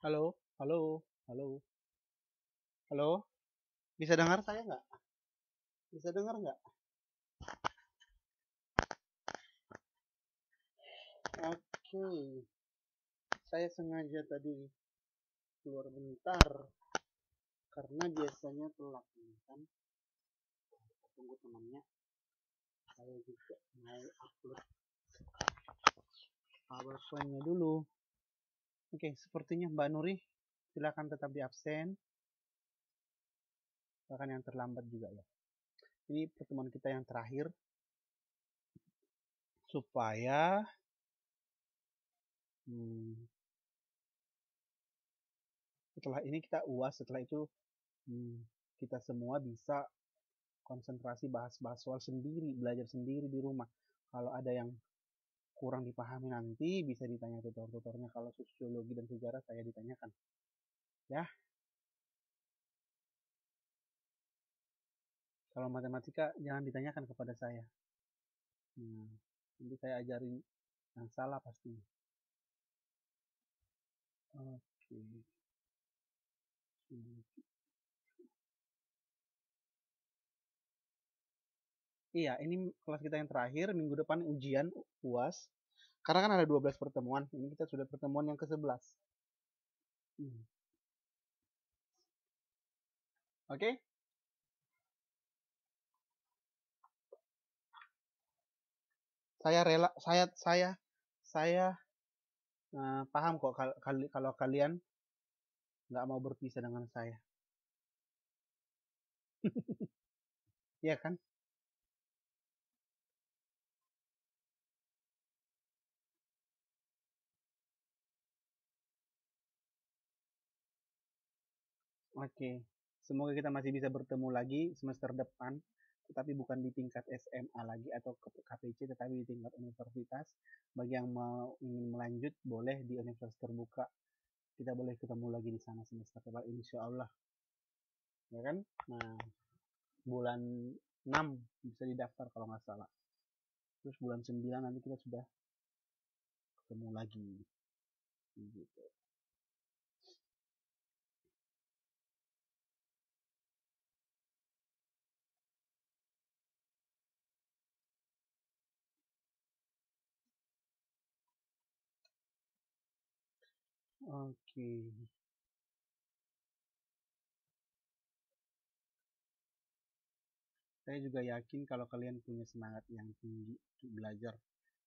Halo, halo, halo, halo. Bisa dengar saya nggak? Bisa dengar nggak? Oke, saya sengaja tadi keluar bentar karena biasanya telat nih kan. Tunggu temannya. Saya juga mau upload PowerPoint-nya dulu. Oke, sepertinya Mbak Nuri, silakan tetap di absen. Bahkan yang terlambat juga ya. Ini pertemuan kita yang terakhir supaya hmm, setelah ini kita UAS, setelah itu hmm, kita semua bisa konsentrasi bahas-bahas soal sendiri, belajar sendiri di rumah. Kalau ada yang kurang dipahami nanti bisa ditanya tutor-tutornya. Kalau sosiologi dan sejarah saya ditanyakan. Ya, kalau matematika jangan ditanyakan kepada saya. Nah, nanti saya ajarin yang salah pasti. Oke. Iya, ini kelas kita yang terakhir. Minggu depan ujian UAS. Karena kan ada 12 pertemuan. Ini kita sudah pertemuan yang ke-11. Hmm. Oke? Saya rela, saya paham kok kalau kalian nggak mau berpisah dengan saya. Iya kan? Oke. Semoga kita masih bisa bertemu lagi semester depan, tetapi bukan di tingkat SMA lagi atau KPC, tetapi di tingkat universitas. Bagi yang mau ingin melanjut, boleh di universitas terbuka. Kita boleh ketemu lagi di sana semester depan, insya Allah. Ya kan? Nah, bulan 6 bisa didaftar kalau nggak salah. Terus bulan 9 nanti kita sudah ketemu lagi. Gitu. Oke. Saya juga yakin kalau kalian punya semangat yang tinggi untuk belajar,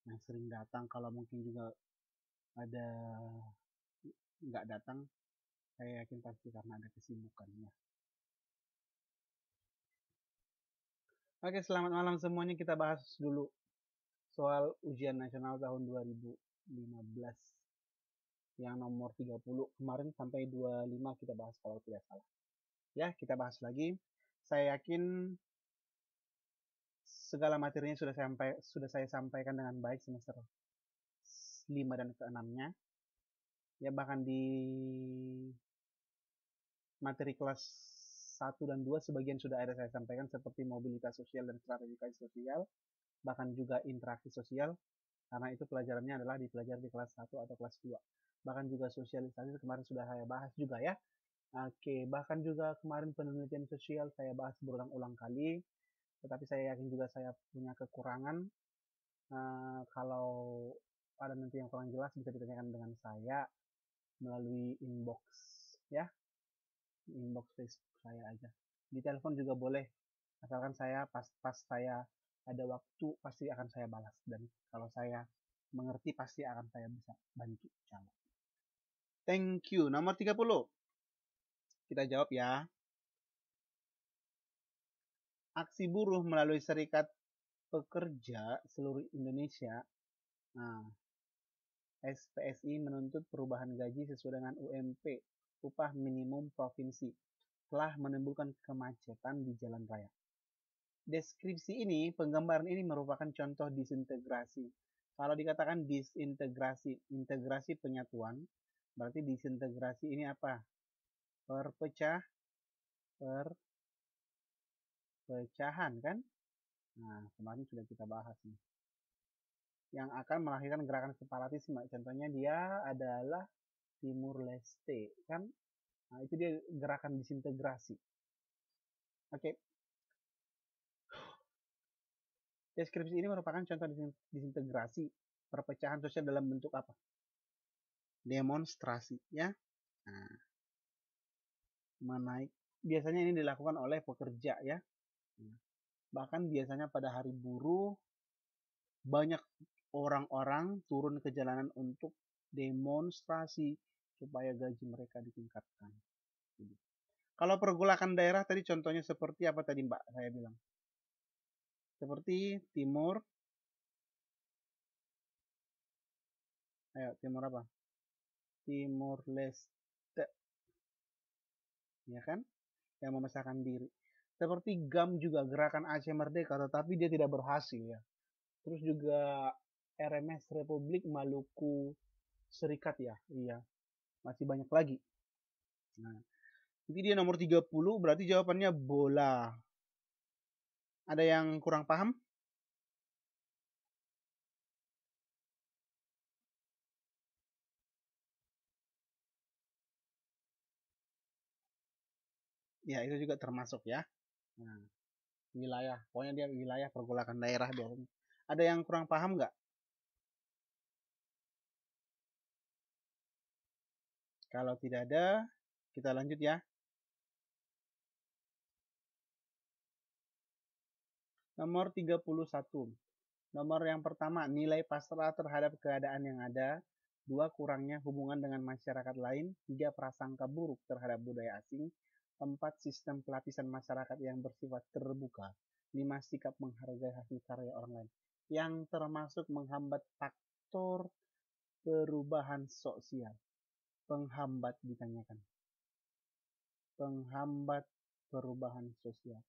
yang sering datang, kalau mungkin juga ada nggak datang, saya yakin pasti karena ada kesibukannya. Oke, selamat malam semuanya. Kita bahas dulu soal ujian nasional tahun 2015 yang nomor 30 kemarin sampai 25 kita bahas kalau tidak salah. Ya, kita bahas lagi. Saya yakin segala materinya sudah saya sampaikan dengan baik semester 5 dan ke-6-nya. Ya, bahkan di materi kelas 1 dan 2 sebagian sudah ada saya sampaikan seperti mobilitas sosial dan stratifikasi sosial, bahkan juga interaksi sosial, karena itu pelajarannya adalah dipelajari di kelas 1 atau kelas 2. Bahkan juga sosialisasi kemarin sudah saya bahas juga ya. Oke, bahkan juga kemarin penelitian sosial saya bahas berulang-ulang kali, tetapi saya yakin juga saya punya kekurangan. Kalau ada nanti yang kurang jelas bisa ditanyakan dengan saya melalui inbox ya, inbox Facebook saya aja. Di telepon juga boleh, asalkan saya pas saya ada waktu pasti akan saya balas, dan kalau saya mengerti pasti akan saya bisa bantu jawab. Thank you. Nomor 30. Kita jawab ya. Aksi buruh melalui Serikat Pekerja seluruh Indonesia. Nah, SPSI menuntut perubahan gaji sesuai dengan UMP, upah minimum provinsi, telah menimbulkan kemacetan di jalan raya. Deskripsi ini, penggambaran ini merupakan contoh disintegrasi. Kalau dikatakan disintegrasi, integrasi penyatuan, berarti disintegrasi ini apa? Perpecah, perpecahan kan? Nah, kemarin sudah kita bahas nih. Yang akan melahirkan gerakan separatisme. Contohnya dia adalah Timur Leste, kan? Nah, itu dia gerakan disintegrasi. Oke. Deskripsi ini merupakan contoh disintegrasi perpecahan sosial dalam bentuk apa? Demonstrasi, ya. Nah, menaik. Biasanya ini dilakukan oleh pekerja, ya. Bahkan biasanya pada hari buruh banyak orang-orang turun ke jalanan untuk demonstrasi supaya gaji mereka ditingkatkan. Kalau pergolakan daerah tadi contohnya seperti apa tadi Mbak saya bilang? Seperti Timur. Ayo, Timur apa? Timur Leste. Ya kan? Yang memisahkan diri. Seperti GAM juga, Gerakan Aceh Merdeka, tetapi dia tidak berhasil ya. Terus juga RMS, Republik Maluku Serikat ya. Iya. Masih banyak lagi. Nah, jadi dia nomor 30, berarti jawabannya bola. Ada yang kurang paham? Ya, itu juga termasuk ya. Nah, wilayah, pokoknya dia wilayah pergolakan daerah biasanya. Ada yang kurang paham nggak? Kalau tidak ada, kita lanjut ya. Nomor 31. Nomor yang pertama, nilai pasrah terhadap keadaan yang ada. 2, kurangnya hubungan dengan masyarakat lain. 3, prasangka buruk terhadap budaya asing. 4, sistem pelapisan masyarakat yang bersifat terbuka. 5, sikap menghargai hasil karya orang lain. Yang termasuk menghambat faktor perubahan sosial. Penghambat ditanyakan. Penghambat perubahan sosial.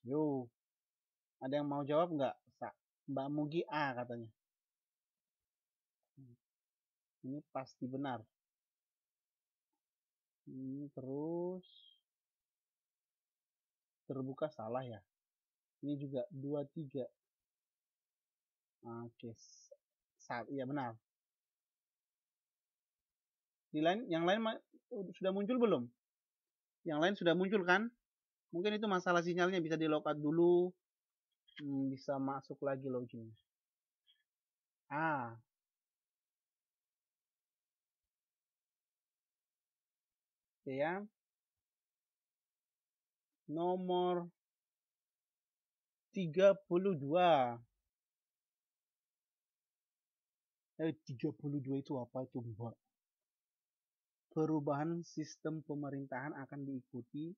Yo, ada yang mau jawab nggak? Mbak Mugi A katanya. Ini pasti benar. Ini terus terbuka salah ya. Ini juga 23. Oke. Iya benar. Yang lain sudah muncul belum? Yang lain sudah muncul kan? Mungkin itu masalah sinyalnya, bisa di logout dulu. Bisa masuk lagi login. Ah. Oke ya. Nomor 32. 32 itu apa itu, Mbak? Perubahan sistem pemerintahan akan diikuti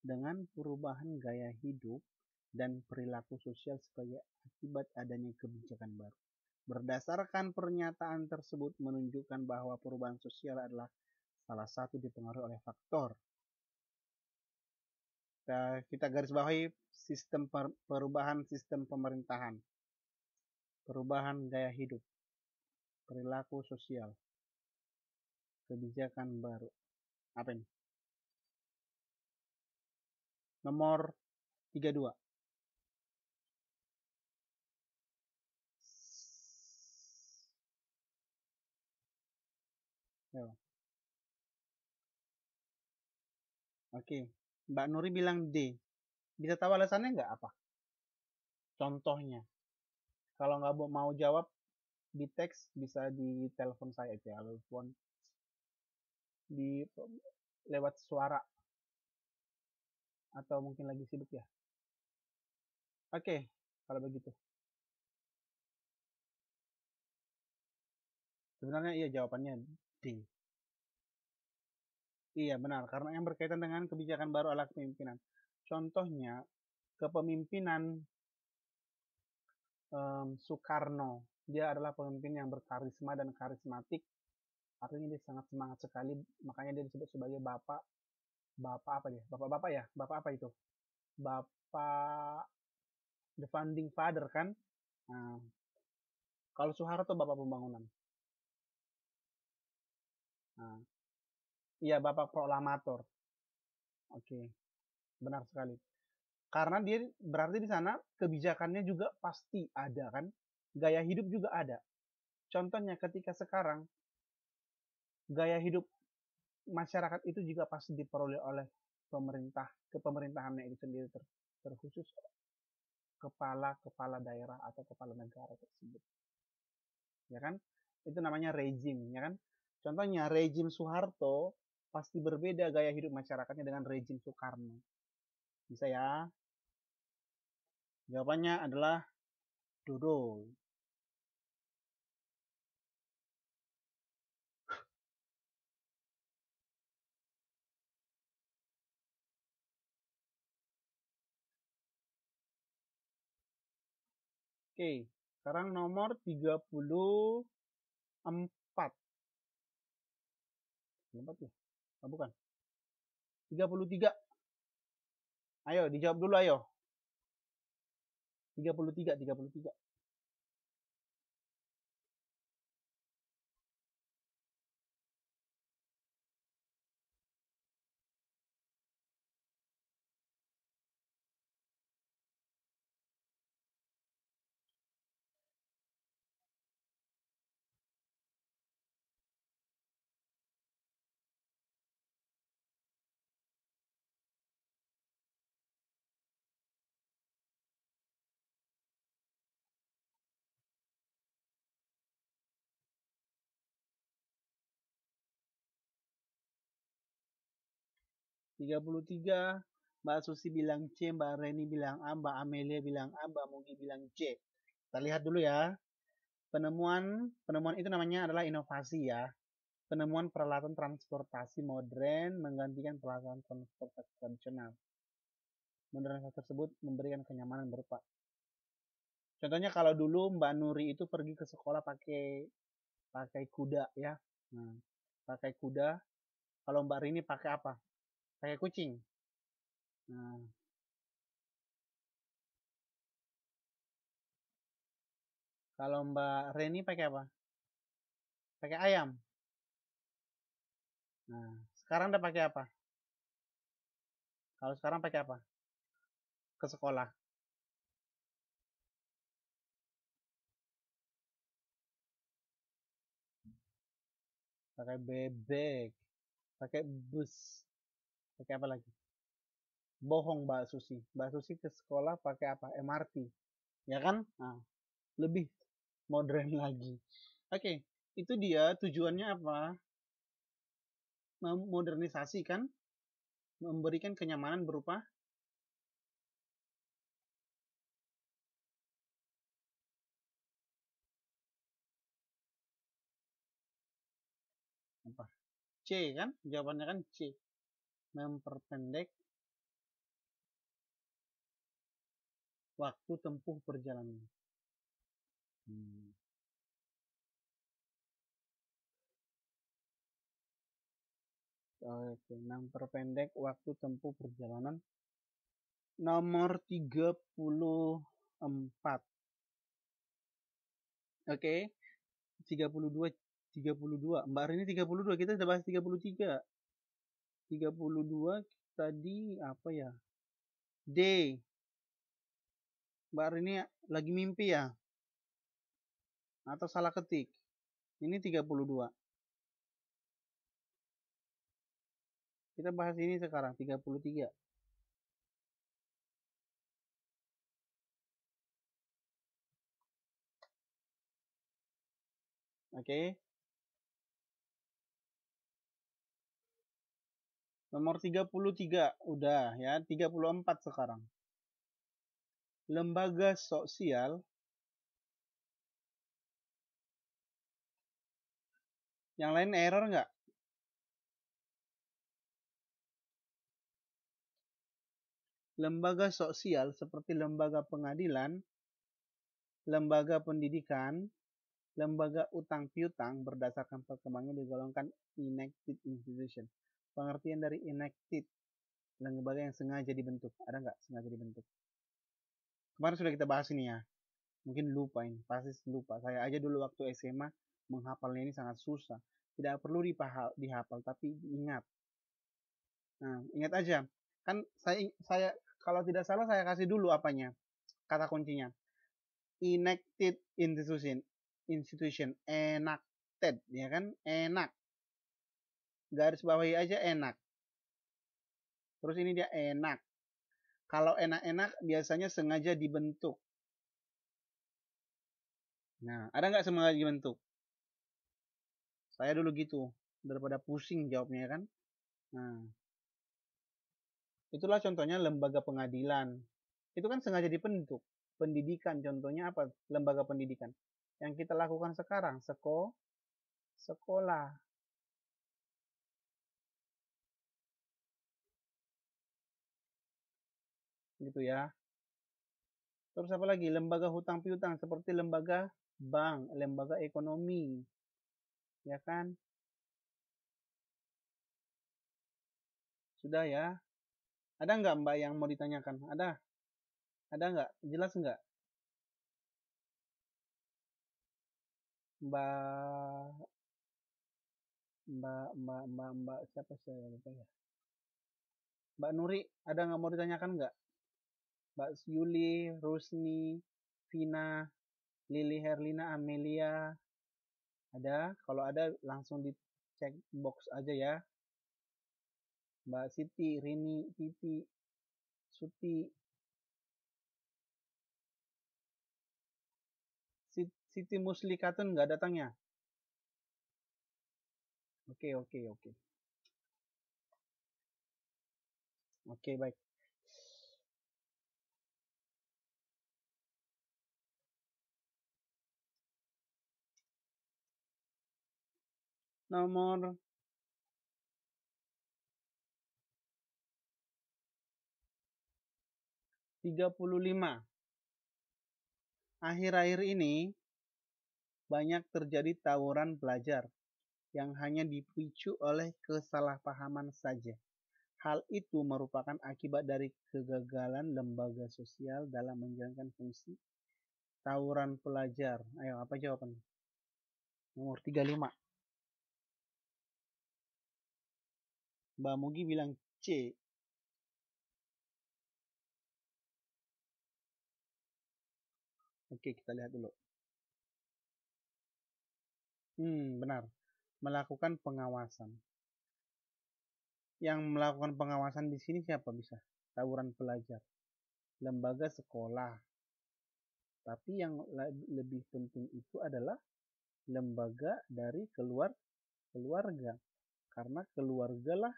dengan perubahan gaya hidup dan perilaku sosial sebagai akibat adanya kebijakan baru. Berdasarkan pernyataan tersebut menunjukkan bahwa perubahan sosial adalah salah satu dipengaruhi oleh faktor. Kita garis bawahi sistem perubahan sistem pemerintahan, perubahan gaya hidup, perilaku sosial, kebijakan baru. Apa ini? Nomor 32. Oke, Mbak Nuri bilang D. Bisa tahu alasannya nggak apa? Contohnya. Kalau nggak mau jawab di teks, bisa di telepon saya aja, telepon di lewat suara, atau mungkin lagi sibuk ya. Oke, kalau begitu. Sebenarnya iya jawabannya D. Iya benar, karena yang berkaitan dengan kebijakan baru adalah kepemimpinan. Contohnya, kepemimpinan Soekarno. Dia adalah pemimpin yang berkarisma dan karismatik. Artinya dia sangat semangat sekali, makanya dia disebut sebagai bapak apa dia? Bapak ya? Bapak apa itu? Bapak the founding father kan? Nah, kalau Soeharto bapak pembangunan. Nah, iya bapak proklamator. Oke, benar sekali. Karena dia berarti di sana kebijakannya juga pasti ada kan? Gaya hidup juga ada. Contohnya ketika sekarang gaya hidup masyarakat itu juga pasti diperoleh oleh pemerintah, kepemerintahannya itu sendiri, terkhusus kepala daerah atau kepala negara tersebut, ya kan? Itu namanya rezim, ya kan? Contohnya rezim Soeharto pasti berbeda gaya hidup masyarakatnya dengan rezim Soekarno. Bisa ya? Jawabannya adalah dodol. Oke, sekarang nomor 34. 34 ya? Oh, bukan. 33. Ayo, dijawab dulu ayo. 33, 33. Tiga puluh tiga. Mbak Susi bilang C, Mbak Reni bilang A, Mbak Amelia bilang A, Mbak Mugi bilang C. Kita lihat dulu ya. Penemuan itu namanya adalah inovasi ya. Penemuan peralatan transportasi modern menggantikan peralatan transportasi tradisional. Modernisasi tersebut memberikan kenyamanan berupa. Contohnya kalau dulu Mbak Nuri itu pergi ke sekolah pakai kuda ya. Nah, pakai kuda. Kalau Mbak Rini pakai apa? Pakai kucing. Nah, kalau Mbak Reni pakai apa? Pakai ayam. Nah, sekarang udah pakai apa? Kalau sekarang pakai apa? Ke sekolah. Pakai bebek. Pakai bus. Pakai apa lagi? Bohong Mbak Susi. Mbak Susi ke sekolah pakai apa? MRT. Ya kan? Nah, lebih modern lagi. Oke, itu dia tujuannya apa? Memodernisasi kan? Memberikan kenyamanan berupa apa? C kan? Jawabannya kan C. Memperpendek waktu tempuh perjalanan. Oke, memperpendek waktu tempuh perjalanan. Nomor 34. Oke, 32. 32. Mbak Rini 32, kita sudah bahas 33. 32 tadi apa ya? D. Mbak Rini lagi mimpi ya? Atau salah ketik? Ini 32. Kita bahas ini sekarang, 33. Oke. Nomor 33 udah ya, 34 sekarang. Lembaga sosial yang lain error nggak? Lembaga sosial seperti lembaga pengadilan, lembaga pendidikan, lembaga utang piutang berdasarkan perkembangan digolongkan enacted institution. Pengertian dari enacted, lembaga yang sengaja dibentuk. Ada nggak sengaja dibentuk? Kemarin sudah kita bahas ini ya. Mungkin lupa ini, pasti lupa. Saya aja dulu waktu SMA menghafalnya ini sangat susah. Tidak perlu dihafal, tapi ingat. Nah, ingat aja. Kan saya kalau tidak salah saya kasih dulu apanya, kata kuncinya. Enacted institution, enacted, ya kan? Enak. garis bawahi aja enak. Terus ini dia enak. Kalau enak-enak biasanya sengaja dibentuk. Nah, ada nggak sengaja dibentuk? Saya dulu gitu, daripada pusing jawabnya kan. Nah, itulah contohnya lembaga pengadilan. Itu kan sengaja dibentuk. Pendidikan contohnya apa? Lembaga pendidikan. Yang kita lakukan sekarang, sekolah. Gitu ya. Terus apa lagi? Lembaga hutang piutang seperti lembaga bank, lembaga ekonomi. Ya kan? Sudah ya. Ada nggak Mbak yang mau ditanyakan? Ada? Ada nggak? Jelas nggak? Mbak, Mbak, siapa saya lupa ya? Mbak Nuri, ada nggak mau ditanyakan nggak? Mbak Yuli, Rusni, Vina, Lili Herlina, Amelia, ada? Kalau ada langsung di cek box aja ya. Mbak Siti, Rini, Titi, Suti, Siti Muslikatun nggak datangnya? Oke, oke, oke. Oke, baik. Nomor 35. Akhir-akhir ini banyak terjadi tawuran pelajar yang hanya dipicu oleh kesalahpahaman saja. Hal itu merupakan akibat dari kegagalan lembaga sosial dalam menjalankan fungsi tawuran pelajar. Ayo, apa jawaban? Nomor 35. Mbak Mugi bilang C. Oke, kita lihat dulu. Benar. Melakukan pengawasan. Yang melakukan pengawasan di sini siapa bisa? Tawuran pelajar. Lembaga sekolah. Tapi yang lebih penting itu adalah lembaga dari keluarga. Karena keluarga lah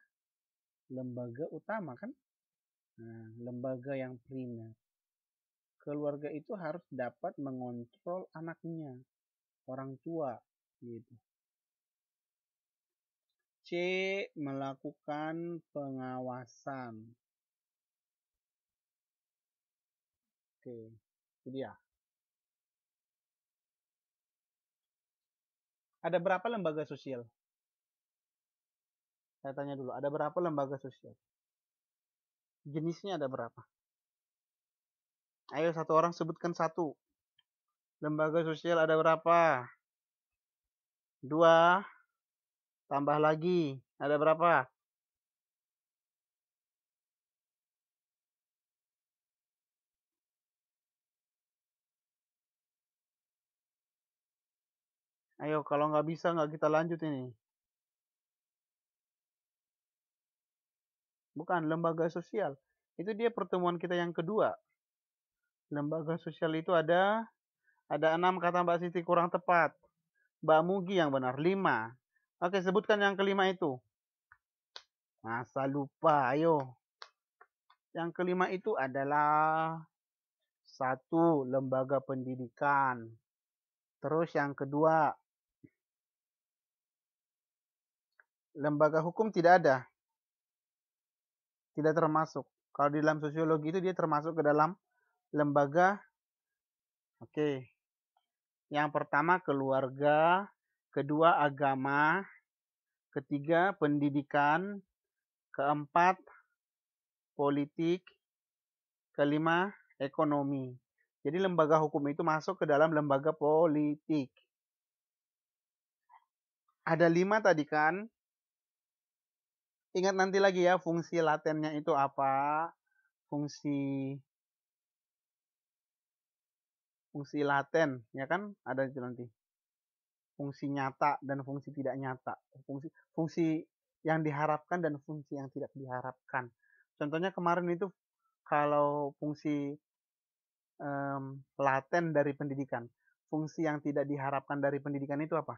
lembaga utama kan. Nah, lembaga yang primer. Keluarga itu harus dapat mengontrol anaknya, orang tua gitu. C. Melakukan pengawasan. Oke, itu dia. Ada berapa lembaga sosial? Saya tanya dulu, ada berapa lembaga sosial? Jenisnya ada berapa? Ayo satu orang sebutkan satu. Lembaga sosial ada berapa? Dua, tambah lagi. Ada berapa? Ayo, kalau nggak bisa nggak kita lanjut ini. Bukan, lembaga sosial. Itu dia pertemuan kita yang kedua. Lembaga sosial itu ada 6 kata Mbak Siti kurang tepat. Mbak Mugi yang benar, 5. Oke, sebutkan yang kelima itu. Masa lupa, ayo. Yang kelima itu adalah 1. Lembaga pendidikan. Terus yang kedua, lembaga hukum tidak ada. Tidak termasuk. Kalau di dalam sosiologi itu dia termasuk ke dalam lembaga. Oke. Yang pertama keluarga, kedua agama, ketiga pendidikan, keempat politik, kelima ekonomi. Jadi lembaga hukum itu masuk ke dalam lembaga politik. Ada 5 tadi kan? Ingat nanti lagi ya fungsi latennya itu apa? Fungsi laten, ya kan? Ada itu nanti. Fungsi nyata dan fungsi tidak nyata. Fungsi yang diharapkan dan fungsi yang tidak diharapkan. Contohnya kemarin itu kalau fungsi laten dari pendidikan, fungsi yang tidak diharapkan dari pendidikan itu apa?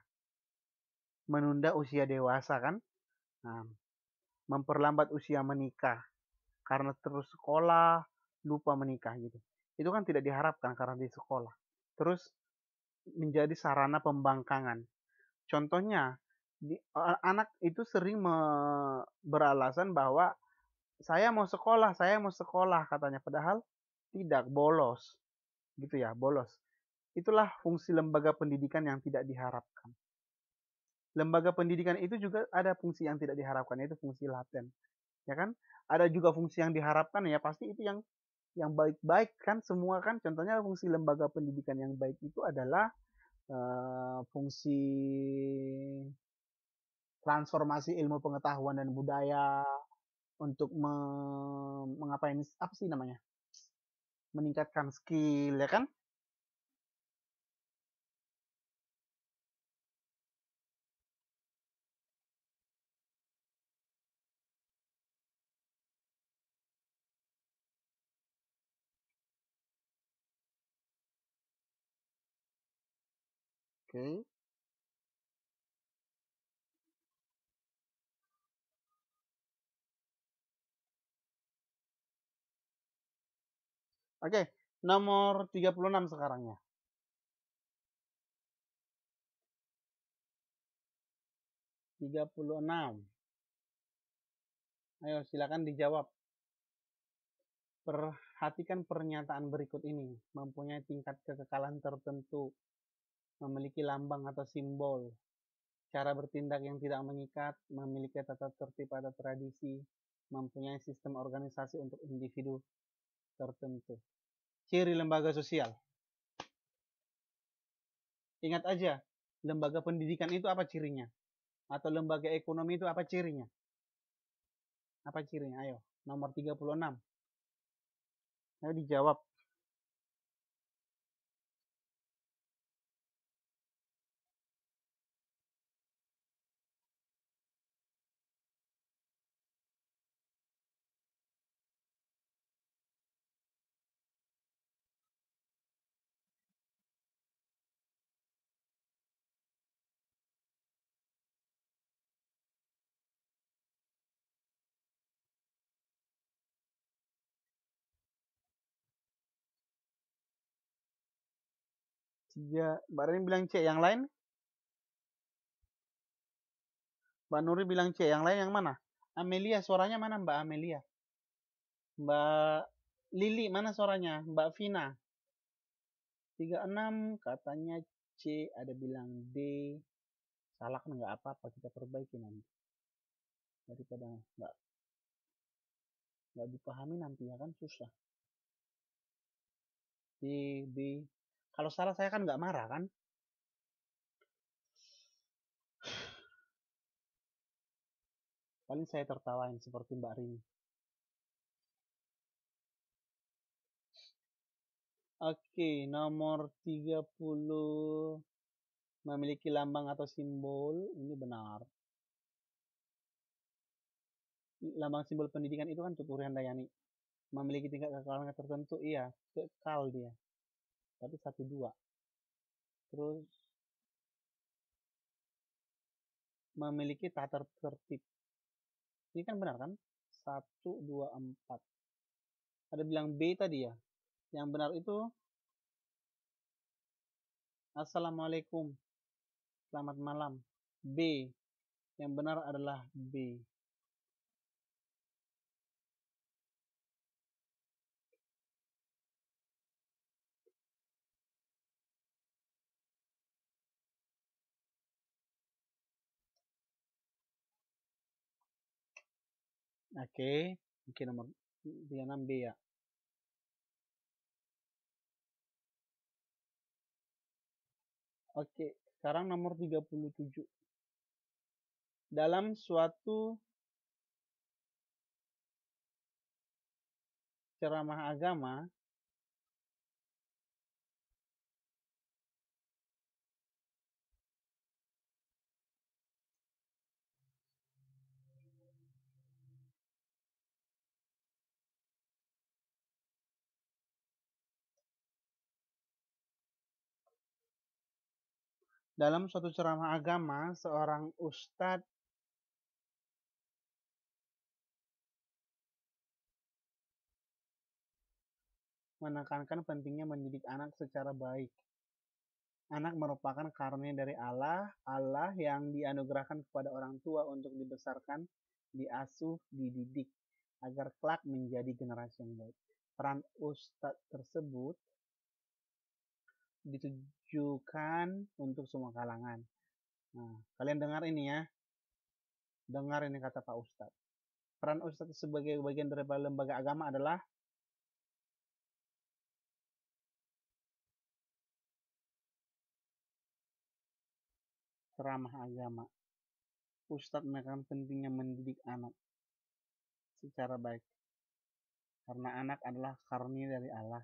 Menunda usia dewasa kan? Nah, memperlambat usia menikah karena terus sekolah lupa menikah gitu. Itu kan tidak diharapkan karena di sekolah. Terus menjadi sarana pembangkangan. Contohnya, anak itu sering beralasan bahwa saya mau sekolah katanya, padahal tidak, bolos, gitu ya, bolos. Itulah fungsi lembaga pendidikan yang tidak diharapkan. Lembaga pendidikan itu juga ada fungsi yang tidak diharapkan, yaitu fungsi laten, ya kan? Ada juga fungsi yang diharapkan, ya pasti itu yang baik-baik kan semua kan. Contohnya fungsi lembaga pendidikan yang baik itu adalah fungsi transformasi ilmu pengetahuan dan budaya untuk mengapain apa sih namanya, meningkatkan skill, ya kan? Oke. Okay. Oke, okay. Nomor 36 sekarang ya. 36. Ayo silakan dijawab. Perhatikan pernyataan berikut ini. Mempunyai tingkat kekekalan tertentu, memiliki lambang atau simbol, cara bertindak yang tidak mengikat, memiliki tata tertib atau tradisi, mempunyai sistem organisasi untuk individu tertentu. Ciri lembaga sosial. Ingat aja, lembaga pendidikan itu apa cirinya? Atau lembaga ekonomi itu apa cirinya? Apa cirinya? Ayo, nomor 36. Ayo dijawab. Tiga, Mbak Rini bilang C, yang lain? Mbak Nuri bilang C, yang lain yang mana? Amelia, suaranya mana Mbak Amelia? Mbak Lili, mana suaranya? Mbak Vina. 36 katanya C, ada bilang D. Salah kan nggak apa-apa, kita perbaiki nanti. Daripada nggak dipahami nanti ya kan susah. D, B. Kalau salah saya kan nggak marah kan? Paling saya tertawain seperti Mbak Rini. Oke, nomor 30 memiliki lambang atau simbol, ini benar. Lambang simbol pendidikan itu kan Tuturi Handayani. Memiliki tingkat kekalahan tertentu, iya, kekal dia. Tapi 1-2. Terus memiliki tata tertib. Ini kan benar kan? 1, 2, 4. Ada bilang B tadi ya. Yang benar itu Assalamualaikum. Selamat malam. B. Yang benar adalah B. Oke. Oke, nomor 36 B ya. Oke, sekarang nomor 37. Dalam suatu ceramah agama, Dalam suatu ceramah agama, seorang ustadz menekankan pentingnya mendidik anak secara baik. Anak merupakan karunia dari Allah, Allah yang dianugerahkan kepada orang tua untuk dibesarkan, diasuh, dididik, agar kelak menjadi generasi yang baik. Peran ustadz tersebut ditujukan untuk semua kalangan. Nah, kalian dengar ini ya, dengar ini kata Pak Ustadz. Peran ustadz sebagai bagian dari lembaga agama adalah ceramah agama. Ustadz menekankan pentingnya mendidik anak secara baik, karena anak adalah karunia dari Allah.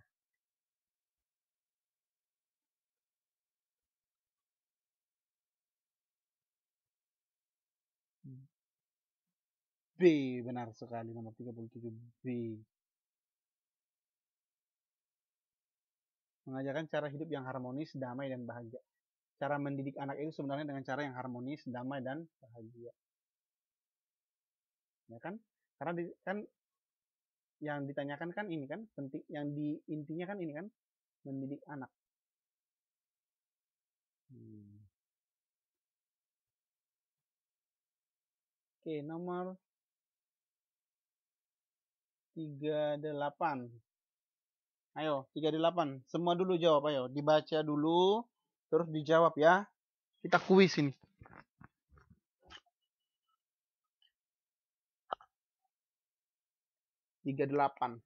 B, benar sekali, nomor 37 B. Mengajarkan cara hidup yang harmonis, damai, dan bahagia. Cara mendidik anak itu sebenarnya dengan cara yang harmonis, damai, dan bahagia. Ya kan? Karena kan yang ditanyakan kan ini kan penting, yang intinya kan ini kan mendidik anak. Oke, nomor 38. Ayo, 38. Semua dulu jawab, ayo. Dibaca dulu, terus dijawab ya. Kita kuis ini. 38.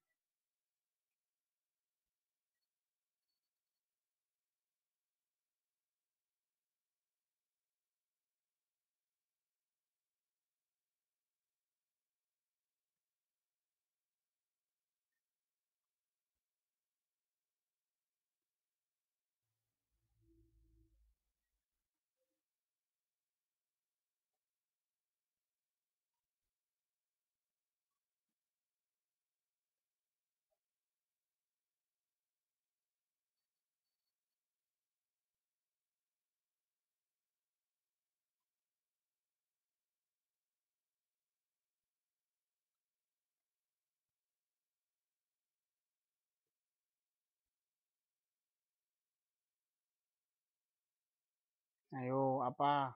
Ayo, apa?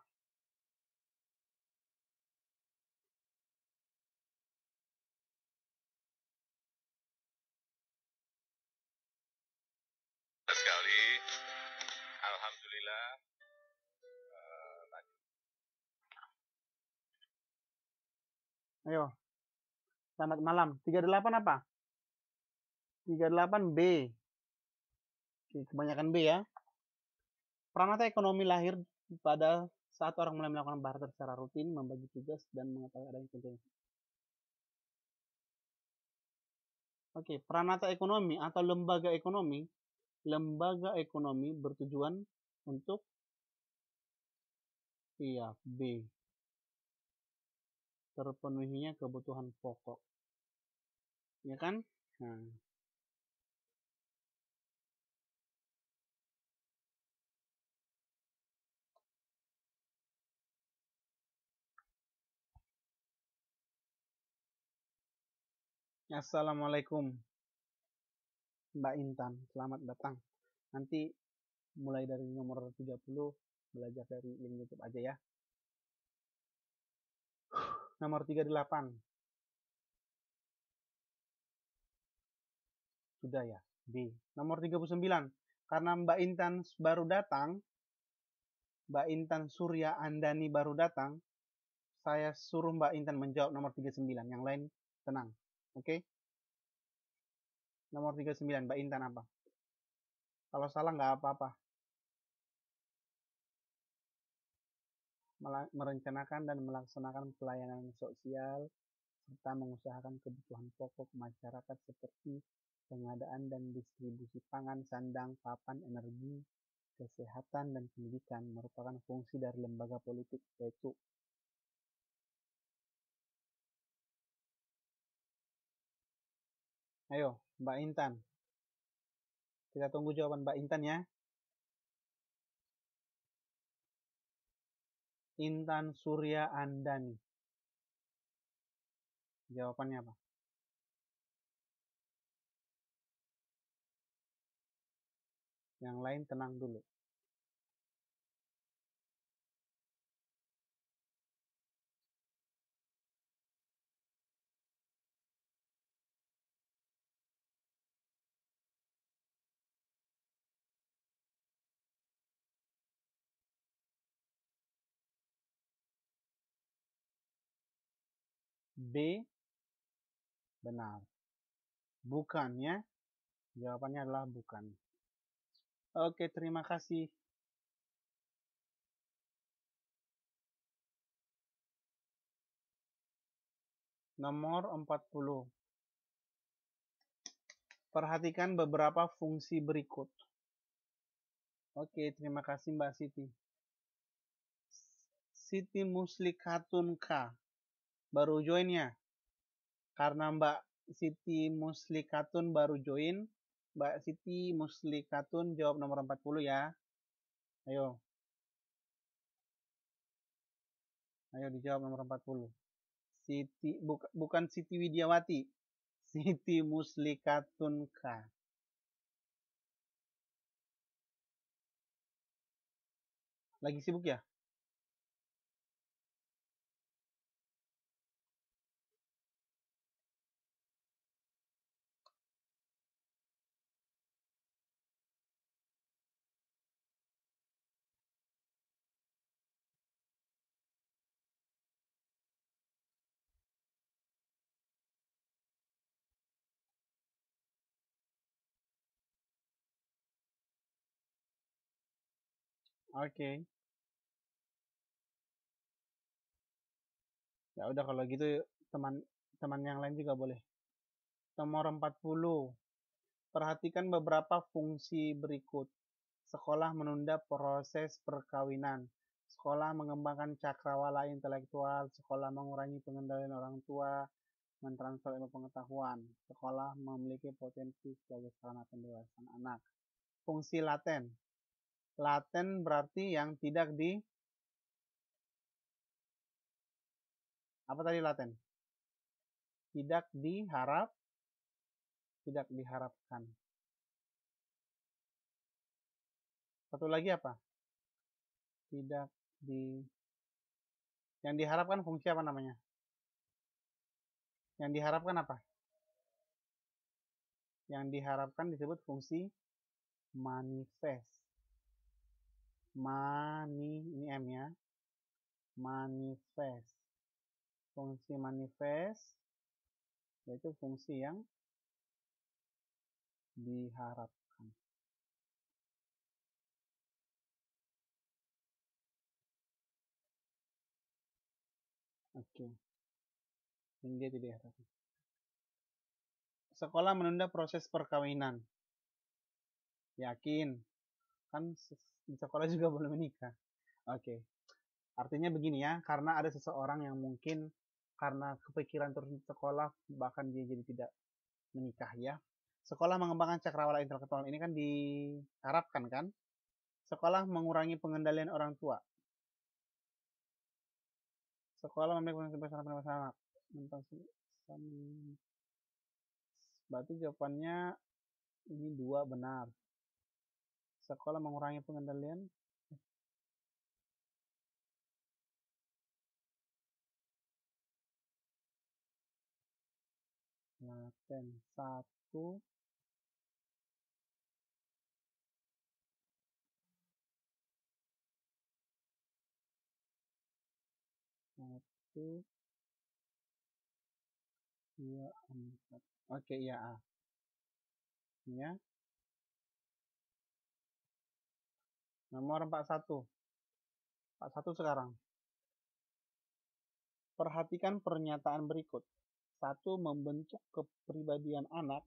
Sekali, alhamdulillah. Ayo. Selamat malam. 38 apa? 38 B. Oke, kebanyakan B ya. Peranata ekonomi lahir pada saat orang mulai melakukan barter secara rutin, membagi tugas, dan mengetahui adanya konsensus. Oke, peranata ekonomi atau lembaga ekonomi bertujuan untuk iya B, terpenuhinya kebutuhan pokok, ya kan? Nah, Assalamualaikum Mbak Intan, selamat datang. Nanti mulai dari nomor 30 belajar dari link YouTube aja ya. Nomor 38. Sudah ya, B. Nomor 39. Karena Mbak Intan baru datang, Mbak Intan Surya Andani baru datang, saya suruh Mbak Intan menjawab nomor 39. Yang lain tenang. Oke? Nomor 39, Mbak Intan apa? Kalau salah nggak apa-apa. Merencanakan dan melaksanakan pelayanan sosial serta mengusahakan kebutuhan pokok masyarakat seperti pengadaan dan distribusi pangan, sandang, papan, energi, kesehatan, dan pendidikan merupakan fungsi dari lembaga politik, yaitu ayo Mbak Intan, kita tunggu jawaban Mbak Intan ya. Intan Surya Andani. Jawabannya apa? Yang lain tenang dulu. B. Benar. Bukan ya. Jawabannya adalah bukan. Oke, terima kasih. Nomor 40. Perhatikan beberapa fungsi berikut. Oke, terima kasih Mbak Siti. Siti Muslikatun K. Baru join ya? Karena Mbak Siti Muslikatun baru join, Mbak Siti Muslikatun jawab nomor 40 ya. Ayo. Ayo dijawab nomor 40. Siti bukan Siti Widiawati. Siti Muslikatun K. Lagi sibuk ya? Oke. Ya udah kalau gitu teman-teman yang lain juga boleh. Nomor 40. Perhatikan beberapa fungsi berikut. Sekolah menunda proses perkawinan. Sekolah mengembangkan cakrawala intelektual. Sekolah mengurangi pengendalian orang tua. Mentransfer ilmu pengetahuan. Sekolah memiliki potensi sebagai sarana pendewasaan anak. Fungsi laten. Laten berarti yang tidak di... Apa tadi laten? Tidak diharapkan. Satu lagi apa? Tidak di... Yang diharapkan fungsi apa namanya? Yang diharapkan apa? Yang diharapkan disebut fungsi manifest. Ini M ya. Manifest. Fungsi manifest yaitu fungsi yang diharapkan. Oke. Ini dia tidak diharapkan. Sekolah menunda proses perkawinan. Yakin? Kan di sekolah juga belum menikah. Oke. Artinya begini ya, karena ada seseorang yang mungkin karena kepikiran terus di sekolah, bahkan dia jadi tidak menikah ya. Sekolah mengembangkan cakrawala intelektual ini kan diharapkan kan? Sekolah mengurangi pengendalian orang tua. Sekolah memiliki kebebasan anak. Berarti jawabannya ini 2 benar. Sekolah mengurangi pengendalian. Laten 1. Satu, 2, 4. Oke, iya A. Ya. Nomor 41. 41 sekarang. Perhatikan pernyataan berikut. 1. Membentuk kepribadian anak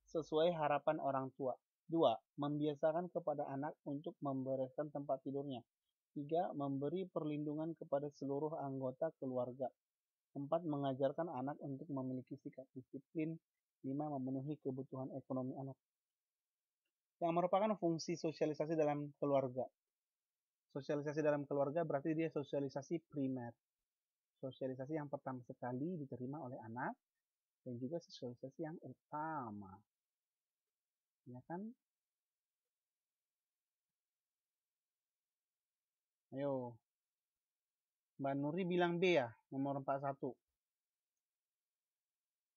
sesuai harapan orang tua. 2. Membiasakan kepada anak untuk membereskan tempat tidurnya. 3. Memberi perlindungan kepada seluruh anggota keluarga. 4. Mengajarkan anak untuk memiliki sikap disiplin. 5. Memenuhi kebutuhan ekonomi anak. Yang merupakan fungsi sosialisasi dalam keluarga. Sosialisasi dalam keluarga berarti dia sosialisasi primer. Sosialisasi yang pertama sekali diterima oleh anak dan juga sosialisasi yang utama. Ya kan? Ayo. Mbak Nuri bilang B ya, nomor 41.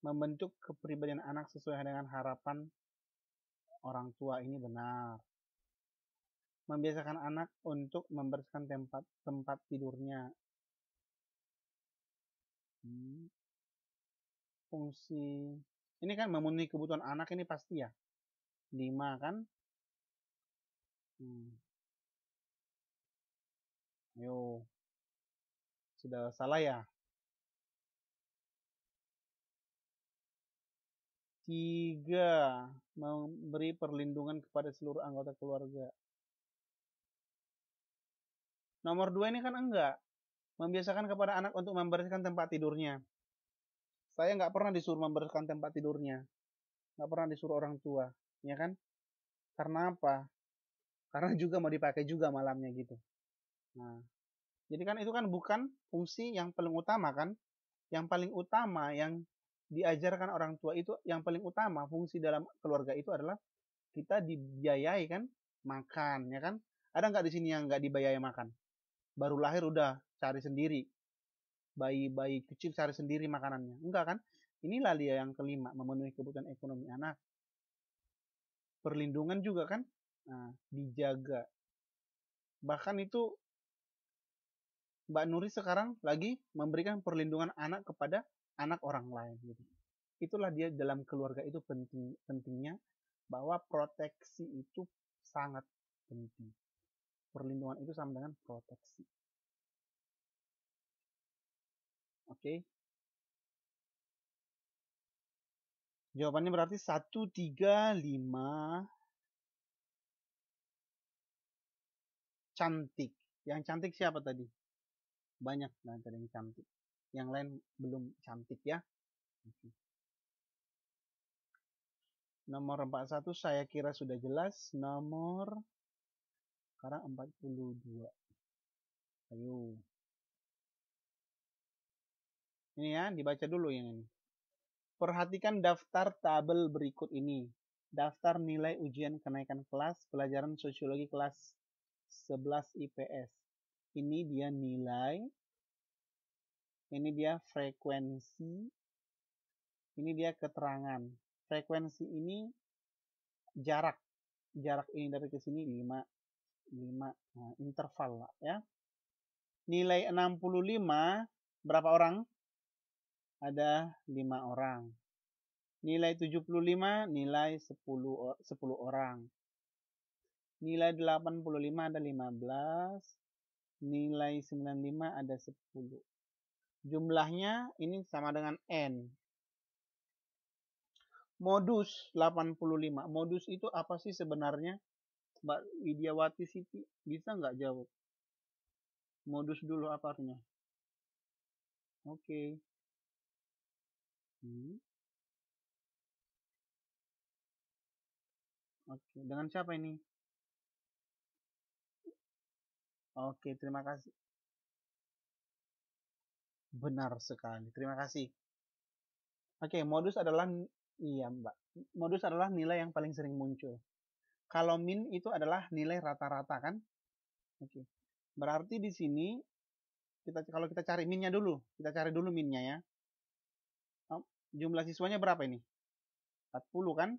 Membentuk kepribadian anak sesuai dengan harapan orang tua, ini benar. Membiasakan anak untuk membersihkan tempat tidurnya. Fungsi ini kan memenuhi kebutuhan anak, ini pasti ya. 5 kan? Ayo. Sudah salah ya? 3. Memberi perlindungan kepada seluruh anggota keluarga. Nomor 2 ini kan enggak. Membiasakan kepada anak untuk membersihkan tempat tidurnya. Saya nggak pernah disuruh membersihkan tempat tidurnya. Nggak pernah disuruh orang tua. Ya kan? Karena apa? Karena juga mau dipakai juga malamnya gitu. Nah, jadi kan itu kan bukan fungsi yang paling utama kan? Yang paling utama yang diajarkan orang tua itu, yang paling utama fungsi dalam keluarga itu adalah kita dibiayai kan, makan ya kan? Ada nggak di sini yang nggak dibiayai makan? Baru lahir udah cari sendiri, bayi kecil cari sendiri makanannya, enggak kan? Inilah dia yang kelima, memenuhi kebutuhan ekonomi anak. Perlindungan juga kan, nah, dijaga. Bahkan itu Mbak Nuri sekarang lagi memberikan perlindungan anak kepada anak orang lain gitu. Itulah dia dalam keluarga itu pentingnya bahwa proteksi itu sangat penting. Perlindungan itu sama dengan proteksi. Oke. Jawabannya berarti 1, 3, 5. Cantik. Yang cantik siapa tadi? Banyak kan tadi yang cantik. Yang lain belum cantik ya. Oke. Nomor 41 saya kira sudah jelas. Nomor sekarang 42. Ayo. Ini ya, dibaca dulu yang ini. Perhatikan daftar tabel berikut ini. Daftar nilai ujian kenaikan kelas pelajaran sosiologi kelas 11 IPS. Ini dia nilai. Ini dia frekuensi. Ini dia keterangan. Frekuensi ini jarak. Jarak ini dari ke sini 5. Nah, interval lah ya. Nilai 65 berapa orang? Ada 5 orang. Nilai 75 nilai 10 orang. Nilai 85 ada 15. Nilai 95 ada 10. Jumlahnya ini sama dengan N. Modus 85. Modus itu apa sih sebenarnya? Mbak Widiawati Siti bisa nggak jawab? Modus dulu apa artinya? Oke. Oke, dengan siapa ini? Oke, terima kasih. Benar sekali, terima kasih. Oke, modus adalah, iya Mbak, modus adalah nilai yang paling sering muncul. Kalau min itu adalah nilai rata-rata kan? Oke, berarti di sini kalau kita cari minnya dulu, kita cari dulu minnya ya. Jumlah siswanya berapa ini? 40 kan?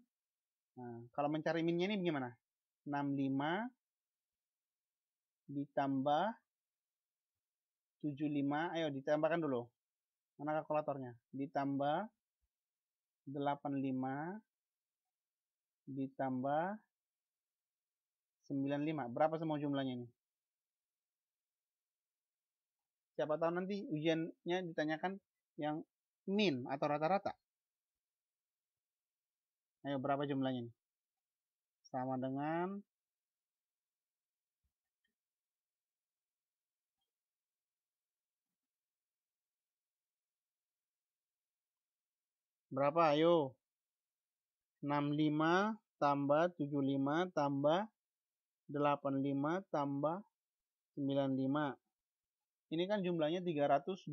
Nah, kalau mencari minnya ini gimana? 65 ditambah 75, ayo ditambahkan dulu. Mana kalkulatornya? Ditambah 85 ditambah 95. Berapa semua jumlahnya ini? Siapa tahu nanti ujiannya ditanyakan yang min atau rata-rata. Ayo berapa jumlahnya ini? Sama dengan berapa? Ayo. 65 tambah 75 tambah 85 tambah 95. Ini kan jumlahnya 320.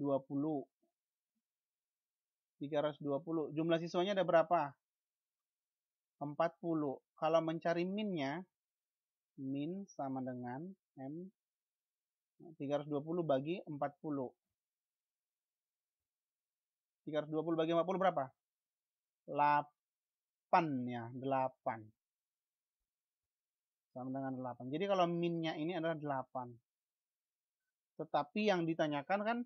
320. Jumlah siswanya ada berapa? 40. Kalau mencari minnya, min sama dengan M 320 bagi 40. 320 bagi 40 berapa? 8 ya, 8. Sama dengan 8. Jadi kalau minnya ini adalah 8. Tetapi yang ditanyakan kan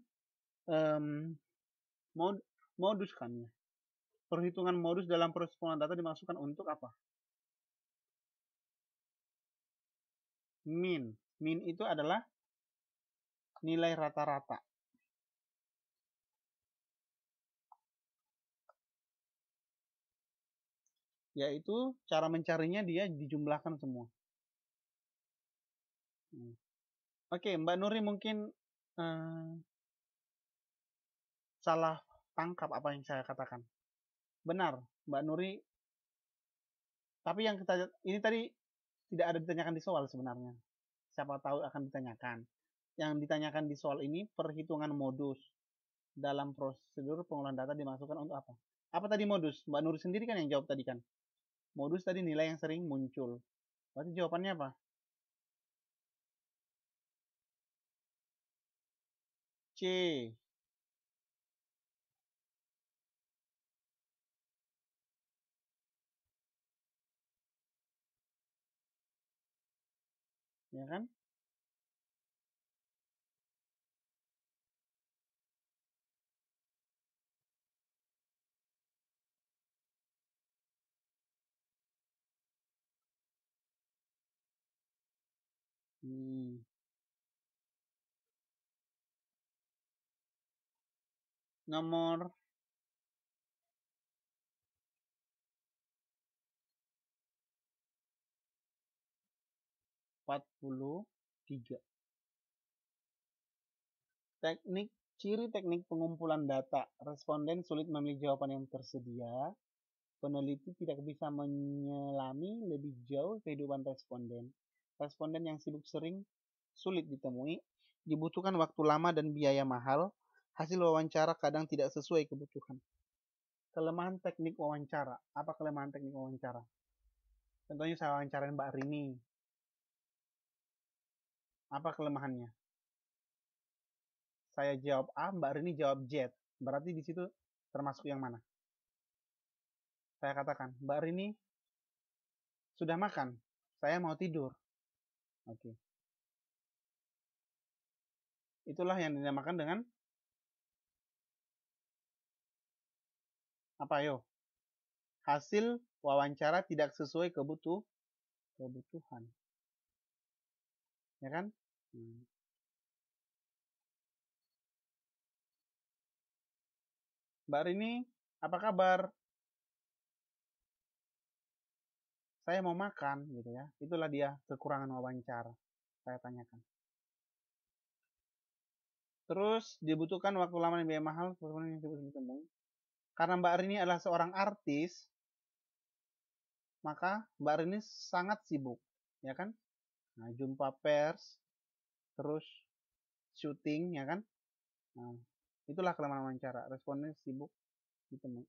modus kan ya. Perhitungan modus dalam proses pengolahan data dimaksudkan untuk apa? Min. Min itu adalah nilai rata-rata. Yaitu cara mencarinya dia dijumlahkan semua. Oke, Mbak Nuri mungkin salah tangkap apa yang saya katakan. Benar, Mbak Nuri. Tapi yang kita ini tadi tidak ada ditanyakan di soal sebenarnya. Siapa tahu akan ditanyakan. Yang ditanyakan di soal ini perhitungan modus dalam prosedur pengolahan data dimasukkan untuk apa? Apa tadi modus? Mbak Nuri sendiri kan yang jawab tadi kan. Modus tadi nilai yang sering muncul. Berarti jawabannya apa? C. Ya kan? Nomor 43. Ciri teknik pengumpulan data. Responden sulit memilih jawaban yang tersedia. Peneliti tidak bisa menyelami lebih jauh kehidupan responden. Responden yang sibuk sering sulit ditemui. Dibutuhkan waktu lama dan biaya mahal. Hasil wawancara kadang tidak sesuai kebutuhan. Kelemahan teknik wawancara. Apa kelemahan teknik wawancara? Contohnya saya wawancarain Mbak Rini. Apa kelemahannya? Saya jawab A, Mbak Rini jawab Z. Berarti di situ termasuk yang mana? Saya katakan, Mbak Rini sudah makan. Saya mau tidur. Oke. Itulah yang dinamakan dengan apa yo? Hasil wawancara tidak sesuai kebutuhan. Ya kan? Mbak Rini, apa kabar? Saya mau makan, gitu ya. Itulah dia kekurangan wawancara. Saya tanyakan. Terus dibutuhkan waktu lama dan biaya mahal yang ditemui. Karena Mbak Rini adalah seorang artis, maka Mbak Rini sangat sibuk, ya kan? Nah, jumpa pers, terus syuting, ya kan? Nah, itulah kelemahan wawancara. Responden sibuk ditemui.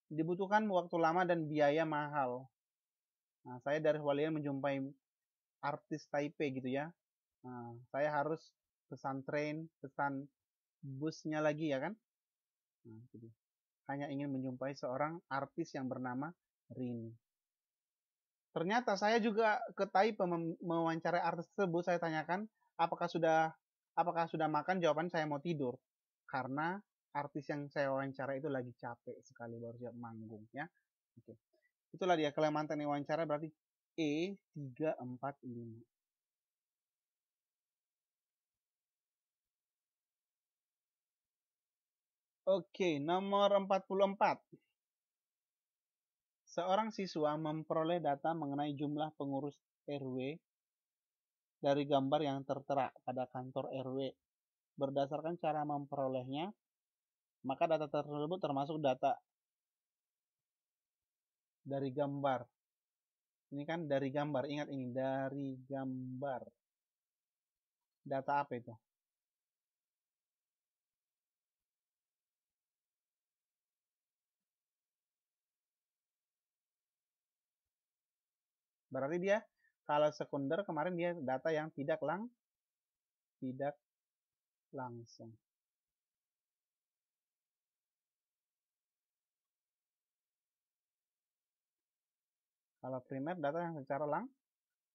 Dibutuhkan waktu lama dan biaya mahal. Nah, saya dari Hualien menjumpai artis Taipei gitu ya. Nah, saya harus pesan train, pesan busnya lagi ya kan. Nah, gitu. Hanya ingin menjumpai seorang artis yang bernama Rini. Ternyata saya juga ke Taipei mewawancarai artis tersebut. Saya tanyakan apakah sudah makan. Jawaban saya mau tidur karena artis yang saya wawancara itu lagi capek sekali baru siap manggung ya. Oke. Itulah dia kelemahan teknik wawancara berarti E 345. Oke, nomor 44. Seorang siswa memperoleh data mengenai jumlah pengurus RW dari gambar yang tertera pada kantor RW. Berdasarkan cara memperolehnya, maka data tersebut termasuk data dari gambar. Ini kan dari gambar, ingat ini, dari gambar. Data apa itu? Berarti dia kalau sekunder kemarin dia data yang tidak langsung. Kalau primer data yang secara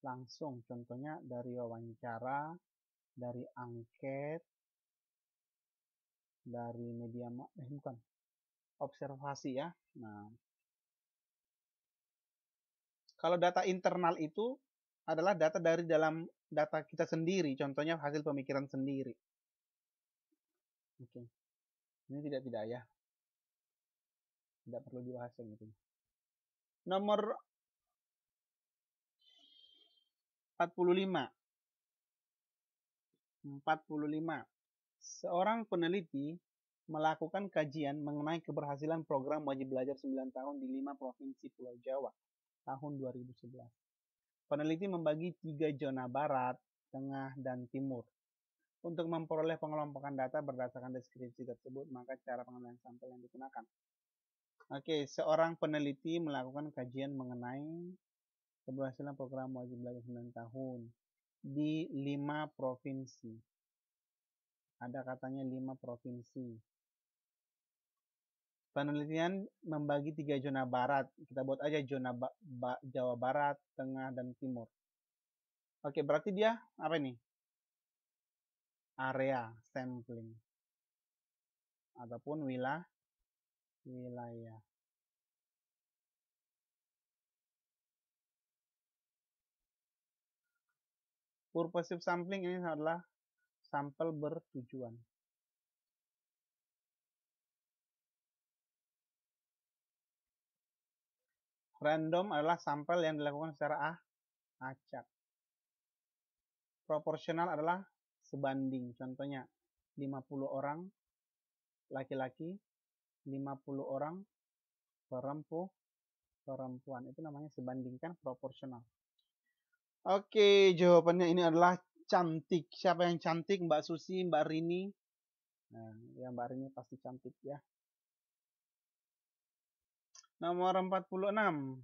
langsung, contohnya dari wawancara, dari angket, dari media bukan, observasi ya. Nah, kalau data internal itu adalah data dari dalam data kita sendiri, contohnya hasil pemikiran sendiri. Oke. Ini tidak ya. Tidak perlu dibahas yang itu. Nomor 45. Seorang peneliti melakukan kajian mengenai keberhasilan program wajib belajar 9 tahun di 5 provinsi Pulau Jawa tahun 2011. Peneliti membagi 3 zona barat, tengah, dan timur. Untuk memperoleh pengelompokan data berdasarkan deskripsi tersebut, maka cara pengambilan sampel yang digunakan. Oke, seorang peneliti melakukan kajian mengenai keberhasilan program wajib belajar 9 tahun di 5 provinsi. Ada katanya 5 provinsi. Penelitian membagi 3 zona barat. Kita buat aja zona Jawa Barat, Tengah, dan Timur. Oke, berarti dia apa ini? Area sampling. Ataupun wilayah. Purposive sampling ini adalah sampel bertujuan. Random adalah sampel yang dilakukan secara acak. Proporsional adalah sebanding. Contohnya 50 orang laki-laki, 50 orang perempuan. Itu namanya sebandingkan proporsional. Oke, jawabannya ini adalah cantik. Siapa yang cantik? Mbak Susi, Mbak Rini. Nah, ya Mbak Rini pasti cantik ya. Nomor 46.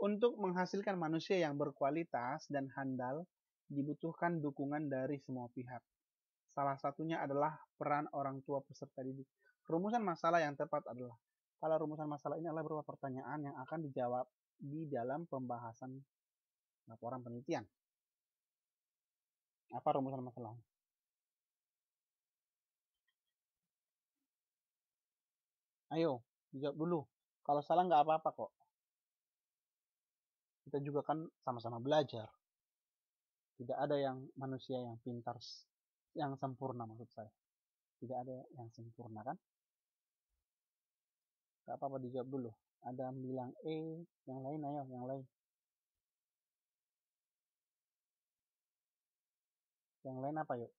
Untuk menghasilkan manusia yang berkualitas dan handal, dibutuhkan dukungan dari semua pihak. Salah satunya adalah peran orang tua peserta didik. Rumusan masalah yang tepat adalah, kalau rumusan masalah ini adalah berupa pertanyaan yang akan dijawab di dalam pembahasan laporan penelitian. Apa rumusan masalah? Ayo, dijawab dulu. Kalau salah nggak apa-apa kok. Kita juga kan sama-sama belajar. Tidak ada yang manusia yang pintar, yang sempurna maksud saya. Tidak ada yang sempurna kan? Gak apa-apa dijawab dulu. Ada yang bilang yang lain ayo, yang lain. Yang lain apa yuk?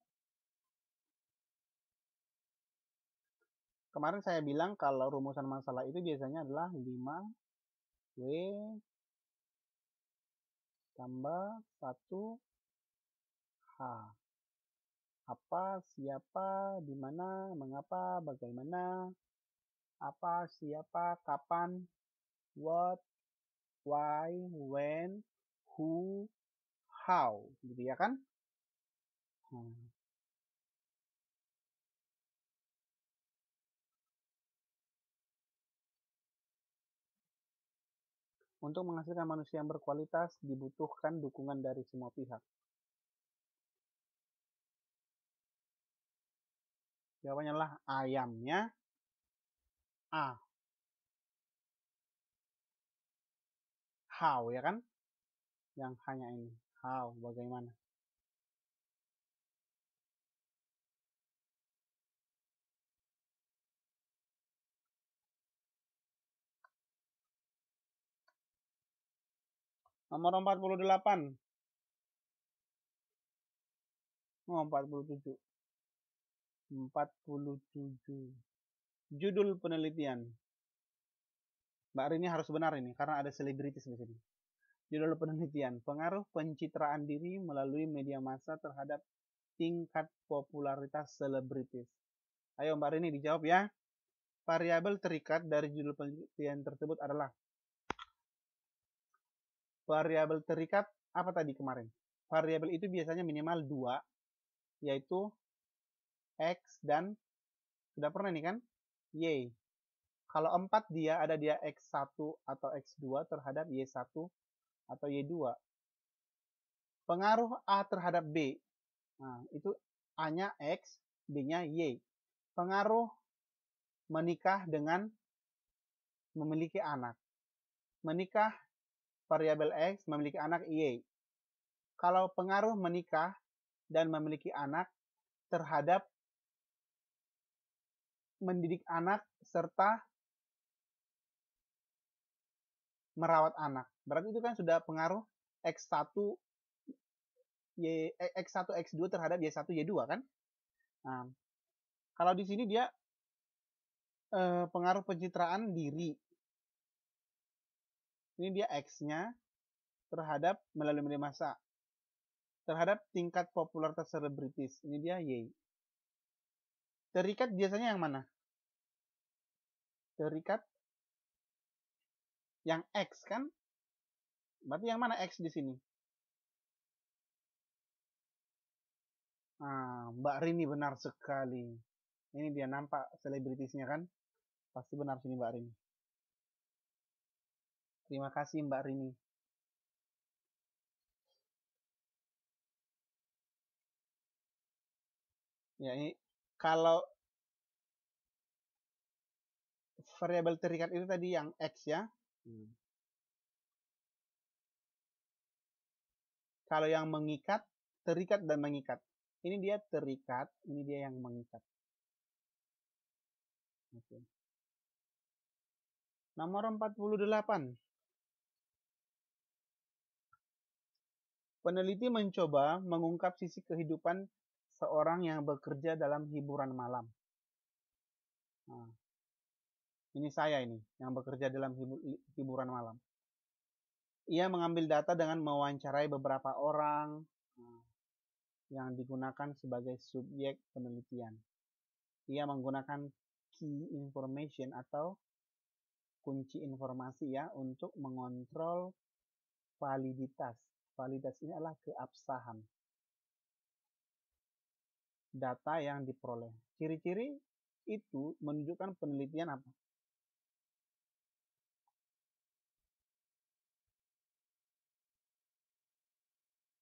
Kemarin saya bilang kalau rumusan masalah itu biasanya adalah 5W tambah 1H. Apa, siapa, di mana, mengapa, bagaimana, apa, siapa, kapan, what, why, when, who, how, gitu ya kan? Untuk menghasilkan manusia yang berkualitas, dibutuhkan dukungan dari semua pihak. Jawabannya adalah ayamnya A. How, ya kan? Yang hanya ini. How, bagaimana? Nomor 48. Oh, 47. 47. Judul penelitian. Mbak Rini harus benar ini, karena ada selebritis di sini. Judul penelitian, pengaruh pencitraan diri melalui media massa terhadap tingkat popularitas selebritis. Ayo Mbak Rini dijawab ya. Variabel terikat dari judul penelitian tersebut adalah variabel terikat apa tadi kemarin? Variabel itu biasanya minimal 2, yaitu X dan sudah pernah nih kan? Y. Kalau 4 dia ada dia X1 atau X2 terhadap Y1 atau Y2. Pengaruh A terhadap B. Nah, itu A-nya X, B-nya Y. Pengaruh menikah dengan memiliki anak. Menikah variabel X, memiliki anak Y. Kalau pengaruh menikah dan memiliki anak terhadap mendidik anak serta merawat anak. Berarti itu kan sudah pengaruh X1 X1 X2 terhadap Y1 Y2 kan? Nah, kalau di sini dia pengaruh pencitraan diri. Ini dia X-nya terhadap melalui media massa. Terhadap tingkat popularitas selebritis. Ini dia Y. Terikat biasanya yang mana? Terikat yang X kan? Berarti yang mana X di sini? Nah, Mbak Rini benar sekali. Ini dia nampak selebritisnya kan? Pasti benar sini Mbak Rini. Terima kasih Mbak Rini. Ya, ini kalau variabel terikat itu tadi yang X ya. Kalau yang mengikat, terikat dan mengikat. Ini dia terikat, ini dia yang mengikat. Oke. Nomor 48. Peneliti mencoba mengungkap sisi kehidupan seorang yang bekerja dalam hiburan malam. Nah, ini saya ini, yang bekerja dalam hiburan malam. Ia mengambil data dengan mewawancarai beberapa orang yang digunakan sebagai subjek penelitian. Ia menggunakan key information atau kunci informasi ya untuk mengontrol validitas. Validitas ini adalah keabsahan data yang diperoleh. Ciri-ciri itu menunjukkan penelitian apa?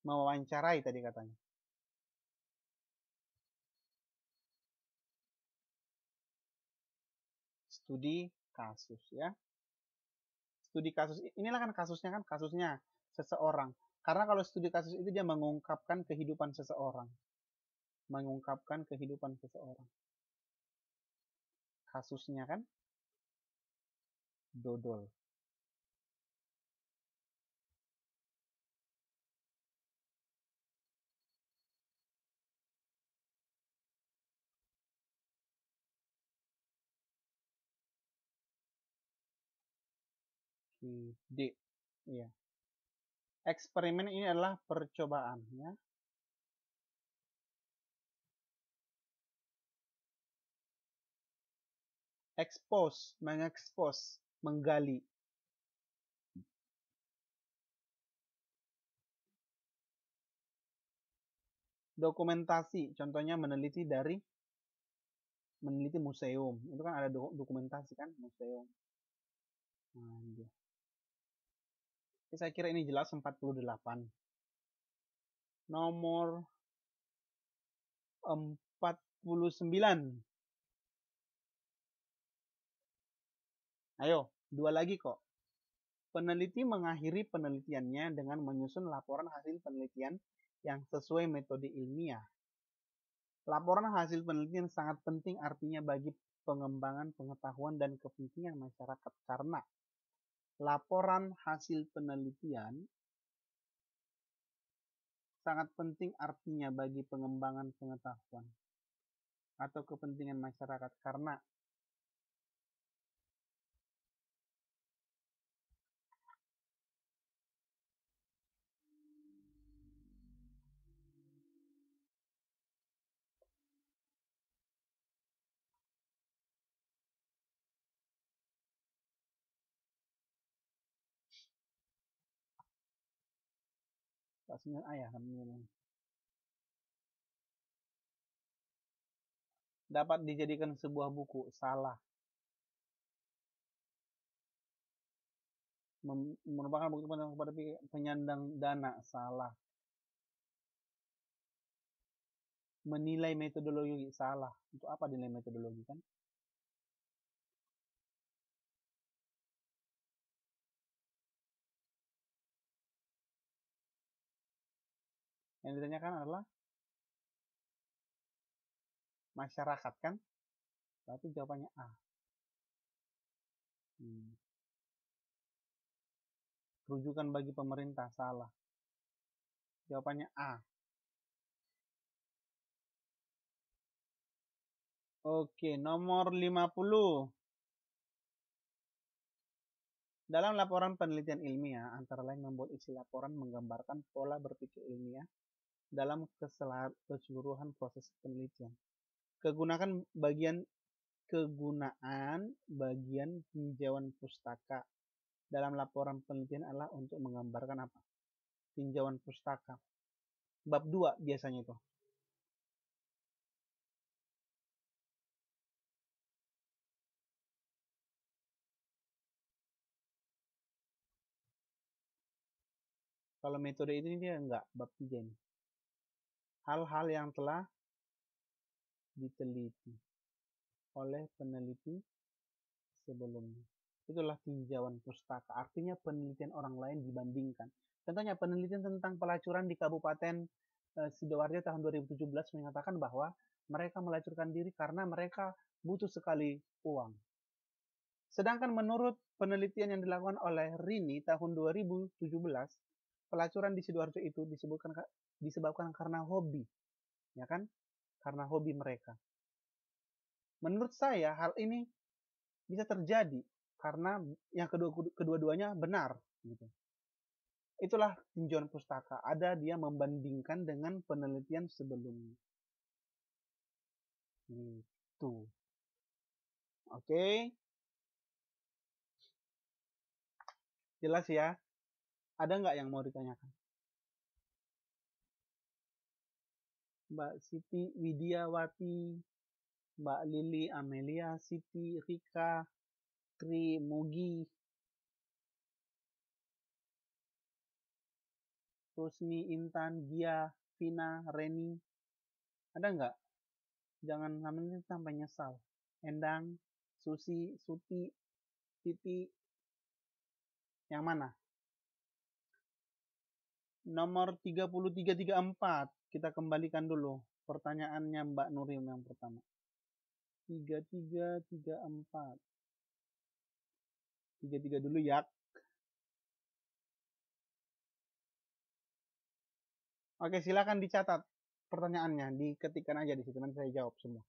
Mewawancarai tadi katanya. Studi kasus ya. Studi kasus inilah kan kasusnya seseorang. Karena kalau studi kasus itu dia mengungkapkan kehidupan seseorang. Mengungkapkan kehidupan seseorang. Kasusnya kan dodol. D. Iya. Eksperimen ini adalah percobaan ya. Expose, mengekspos, menggali. Dokumentasi, contohnya meneliti museum. Itu kan ada dokumentasi kan, museum. Nah, dia. Saya kira ini jelas 48. Nomor 49. Ayo, 2 lagi kok. Peneliti mengakhiri penelitiannya dengan menyusun laporan hasil penelitian yang sesuai metode ilmiah. Laporan hasil penelitian sangat penting artinya bagi pengembangan pengetahuan dan kepentingan masyarakat karena laporan hasil penelitian sangat penting artinya bagi pengembangan pengetahuan atau kepentingan masyarakat karena Spasinya ayah namanya. Dapat dijadikan sebuah buku, salah. Merupakan bukti kepada penyandang dana, salah. Menilai metodologi, salah. Untuk apa nilai metodologi kan? Yang ditanyakan adalah masyarakat kan? Berarti jawabannya A. Rujukan bagi pemerintah, salah. Jawabannya A. Oke, nomor 50. Dalam laporan penelitian ilmiah, antara lain membuat isi laporan menggambarkan pola berpikir ilmiah dalam keseluruhan proses penelitian. Kegunaan bagian tinjauan pustaka dalam laporan penelitian adalah untuk menggambarkan apa? Tinjauan pustaka. Bab 2 biasanya itu. Kalau metode ini dia enggak, bab 3 ini. Hal-hal yang telah diteliti oleh peneliti sebelumnya. Itulah tinjauan pustaka. Artinya penelitian orang lain dibandingkan. Contohnya penelitian tentang pelacuran di Kabupaten Sidoarjo tahun 2017 menyatakan bahwa mereka melacurkan diri karena mereka butuh sekali uang. Sedangkan menurut penelitian yang dilakukan oleh Rini tahun 2017, pelacuran di Sidoarjo itu disebabkan karena hobi, ya kan? Karena hobi mereka. Menurut saya hal ini bisa terjadi karena yang kedua-duanya benar, gitu. Itulah tinjauan pustaka. Ada dia membandingkan dengan penelitian sebelumnya. Gitu. Oke. Jelas ya? Ada nggak yang mau ditanyakan? Mbak Siti Widiawati, Mbak Lili Amelia, Siti Rika, Tri Mugi, Rusmi Intan, Gia, Vina, Reni. Ada nggak? Jangan sampai nyesal. Endang, Susi, Suti, Titi. Yang mana? Nomor 3334. Kita kembalikan dulu pertanyaannya Mbak Nurim yang pertama. 3334. 33 dulu ya. Oke, silakan dicatat pertanyaannya, diketikkan aja di situ, nanti saya jawab semua.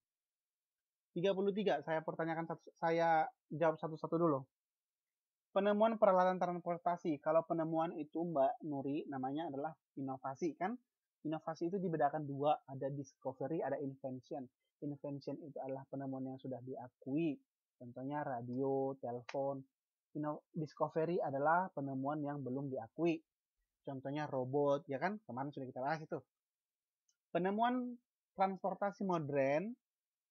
33, saya jawab satu-satu dulu. Penemuan peralatan transportasi. Kalau penemuan itu Mbak Nuri namanya adalah inovasi kan? Inovasi itu dibedakan dua, ada discovery, ada invention. Invention itu adalah penemuan yang sudah diakui, contohnya radio, telepon. Discovery adalah penemuan yang belum diakui, contohnya robot, ya kan? Kemarin sudah kita bahas itu. Penemuan transportasi modern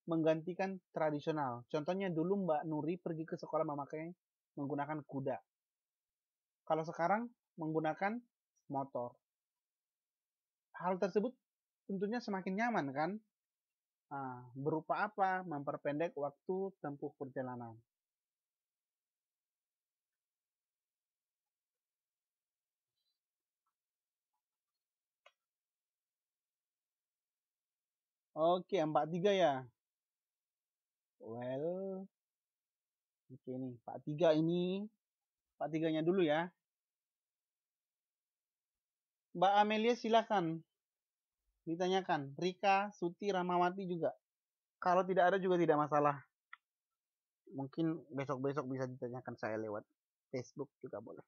menggantikan tradisional. Contohnya dulu Mbak Nuri pergi ke sekolah menggunakan kuda. Kalau sekarang menggunakan motor. Hal tersebut tentunya semakin nyaman kan? Nah, berupa apa? Memperpendek waktu tempuh perjalanan. Oke, 43 ya. Well, oke nih, 43 ini. 43-nya dulu ya. Mbak Amelia silakan ditanyakan. Rika, Suti, Ramawati juga. Kalau tidak ada juga tidak masalah. Mungkin besok-besok bisa ditanyakan saya lewat Facebook juga boleh.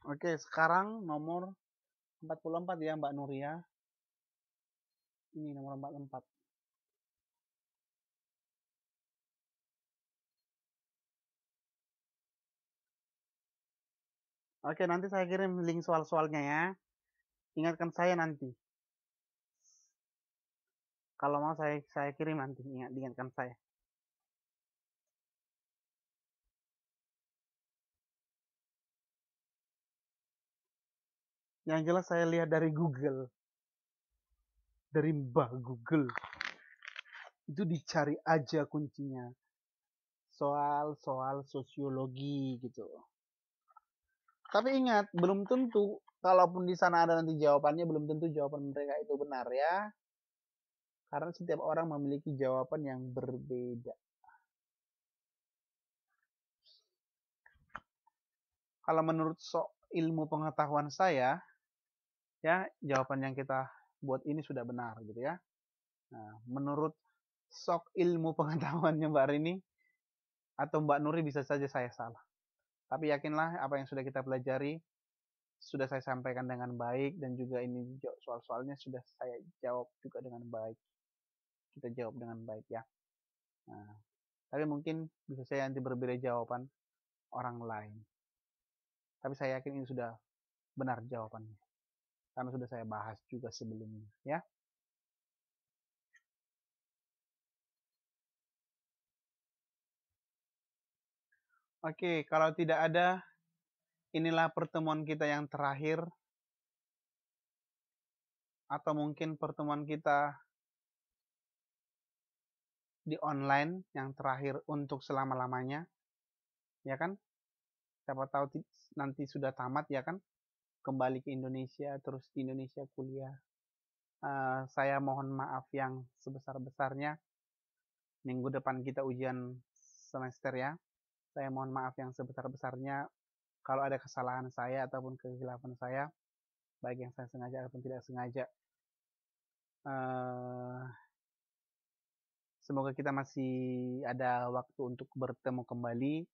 Oke, sekarang nomor 44 ya Mbak Nuria. Ini nomor 44. Oke, nanti saya kirim link soal-soalnya ya. Ingatkan saya nanti. Kalau mau saya kirim nanti, ingatkan saya. Yang jelas saya lihat dari Google. Dari Mbah Google. Itu dicari aja kuncinya. Soal-soal sosiologi gitu. Tapi ingat, belum tentu kalaupun di sana ada nanti jawabannya, belum tentu jawaban mereka itu benar ya. Karena setiap orang memiliki jawaban yang berbeda. Kalau menurut ilmu pengetahuan saya, ya jawaban yang kita buat ini sudah benar gitu ya. Nah, menurut ilmu pengetahuannya Mbak Rini atau Mbak Nuri bisa saja saya salah. Tapi yakinlah apa yang sudah kita pelajari sudah saya sampaikan dengan baik dan juga ini soal-soalnya sudah saya jawab juga dengan baik. Kita jawab dengan baik ya. Nah, tapi mungkin bisa saya nanti berbeda jawaban orang lain. Tapi saya yakin ini sudah benar jawabannya. Karena sudah saya bahas juga sebelumnya ya. Oke, kalau tidak ada, inilah pertemuan kita yang terakhir. Atau mungkin pertemuan kita di online yang terakhir untuk selama-lamanya. Ya kan? Siapa tahu nanti sudah tamat ya kan? Kembali ke Indonesia, terus di Indonesia kuliah. Saya mohon maaf yang sebesar-besarnya. Minggu depan kita ujian semester ya. Saya mohon maaf yang sebesar-besarnya kalau ada kesalahan saya ataupun kehilafan saya, baik yang saya sengaja ataupun tidak sengaja. Semoga kita masih ada waktu untuk bertemu kembali.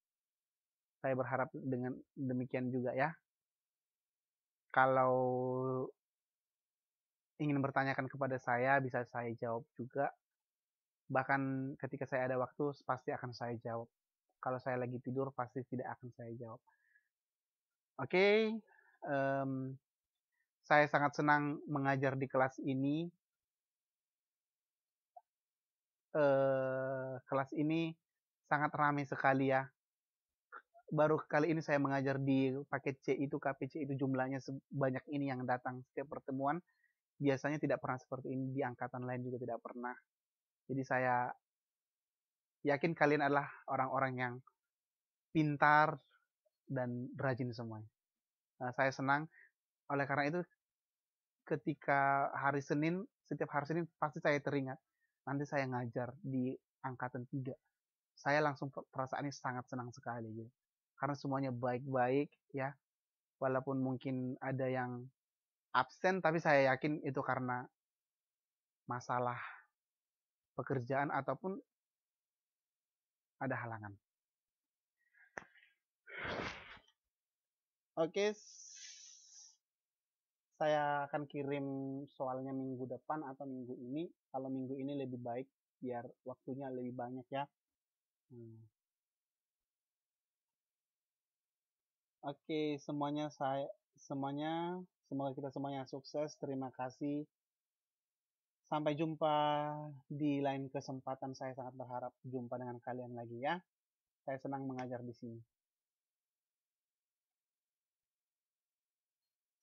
Saya berharap dengan demikian juga ya. Kalau ingin bertanyakan kepada saya, bisa saya jawab juga. Bahkan ketika saya ada waktu, pasti akan saya jawab. Kalau saya lagi tidur, pasti tidak akan saya jawab. Oke, saya sangat senang mengajar di kelas ini. Kelas ini sangat ramai sekali ya. Baru kali ini saya mengajar di paket C itu, KPC itu jumlahnya sebanyak ini yang datang setiap pertemuan. Biasanya tidak pernah seperti ini, di angkatan lain juga tidak pernah. Jadi saya yakin kalian adalah orang-orang yang pintar dan rajin semuanya. Nah, saya senang. Oleh karena itu, ketika hari Senin, setiap hari Senin pasti saya teringat. Nanti saya ngajar di angkatan 3. Saya langsung perasaannya sangat senang sekali gitu. Karena semuanya baik-baik ya. Walaupun mungkin ada yang absen, tapi saya yakin itu karena masalah pekerjaan ataupun ada halangan. Oke, saya akan kirim soalnya minggu depan atau minggu ini. Kalau minggu ini lebih baik, biar waktunya lebih banyak ya. Oke, semuanya, semoga kita semuanya sukses. Terima kasih. Sampai jumpa di lain kesempatan. Saya sangat berharap jumpa dengan kalian lagi ya. Saya senang mengajar di sini.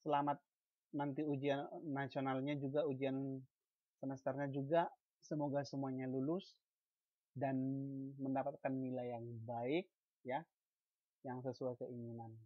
Selamat nanti ujian nasionalnya juga, ujian semesternya juga. Semoga semuanya lulus dan mendapatkan nilai yang baik ya, yang sesuai keinginan.